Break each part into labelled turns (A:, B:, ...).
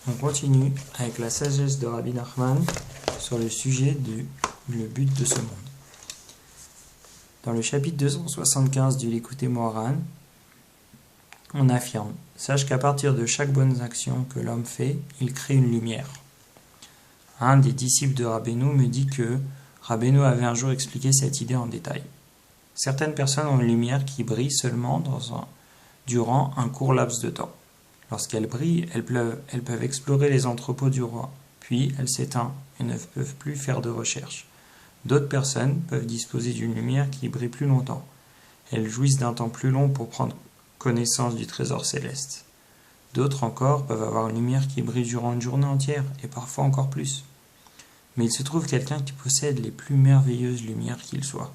A: On continue avec la sagesse de Rabbi Nachman sur le sujet du but de ce monde. Dans le chapitre 275 du Likutei Moharan, on affirme: sache qu'à partir de chaque bonne action que l'homme fait, il crée une lumière. Un des disciples de Rabbeinu me dit que Rabbeinu avait un jour expliqué cette idée en détail. Certaines personnes ont une lumière qui brille seulement durant un court laps de temps. Lorsqu'elle brille, elles peuvent explorer les entrepôts du roi, puis elle s'éteint et ne peuvent plus faire de recherche. D'autres personnes peuvent disposer d'une lumière qui brille plus longtemps. Elles jouissent d'un temps plus long pour prendre connaissance du trésor céleste. D'autres encore peuvent avoir une lumière qui brille durant une journée entière, et parfois encore plus. Mais il se trouve quelqu'un qui possède les plus merveilleuses lumières qu'il soit.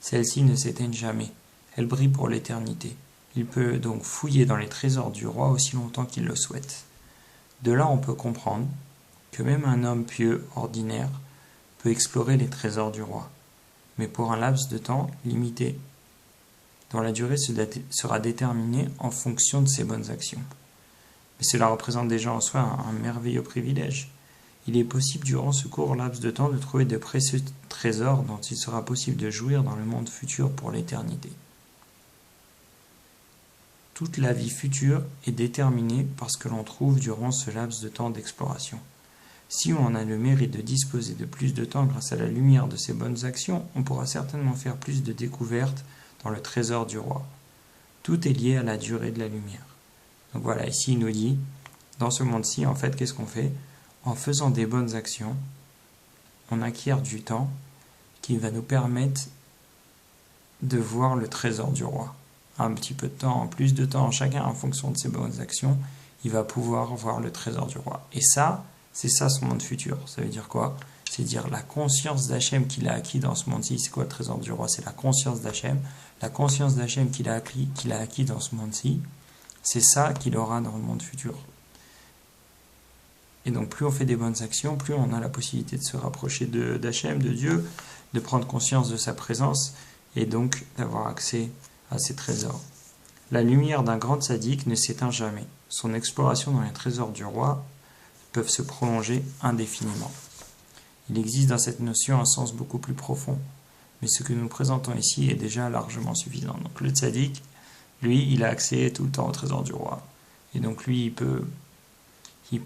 A: Celles-ci ne s'éteignent jamais, elles brillent pour l'éternité. Il peut donc fouiller dans les trésors du roi aussi longtemps qu'il le souhaite. De là, on peut comprendre que même un homme pieux ordinaire peut explorer les trésors du roi, mais pour un laps de temps limité, dont la durée sera déterminée en fonction de ses bonnes actions. Mais cela représente déjà en soi un merveilleux privilège. Il est possible durant ce court laps de temps de trouver de précieux trésors dont il sera possible de jouir dans le monde futur pour l'éternité. Toute la vie future est déterminée par ce que l'on trouve durant ce laps de temps d'exploration. Si on a le mérite de disposer de plus de temps grâce à la lumière de ses bonnes actions, on pourra certainement faire plus de découvertes dans le trésor du roi. Tout est lié à la durée de la lumière. Donc voilà, ici il nous dit, dans ce monde-ci, en fait, qu'est-ce qu'on fait? En faisant des bonnes actions, on acquiert du temps qui va nous permettre de voir le trésor du roi. Un petit peu de temps, plus de temps, chacun en fonction de ses bonnes actions, il va pouvoir voir le trésor du roi. Et ça, c'est ça son monde futur. Ça veut dire quoi? C'est dire la conscience d'Hachem qu'il a acquis dans ce monde-ci. C'est quoi le trésor du roi? C'est la conscience d'Hachem. La conscience d'Hachem qu'il a acquis dans ce monde-ci, c'est ça qu'il aura dans le monde futur. Et donc plus on fait des bonnes actions, plus on a la possibilité de se rapprocher d'Hachem, de Dieu, de prendre conscience de sa présence et donc d'avoir accès à ses trésors. La lumière d'un grand tzaddik ne s'éteint jamais. Son exploration dans les trésors du roi peuvent se prolonger indéfiniment. Il existe dans cette notion un sens beaucoup plus profond, mais ce que nous présentons ici est déjà largement suffisant. Donc le tzaddik, lui, il a accès tout le temps au trésor du roi. Et donc lui, il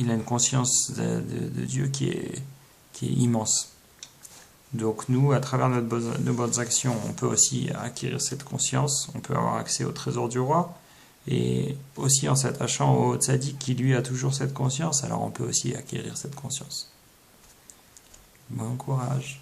A: a une conscience de Dieu qui est immense. Donc nous, à travers nos bonnes actions, on peut aussi acquérir cette conscience, on peut avoir accès au trésor du roi, et aussi en s'attachant au tzaddik qui lui a toujours cette conscience, alors on peut aussi acquérir cette conscience. Bon courage.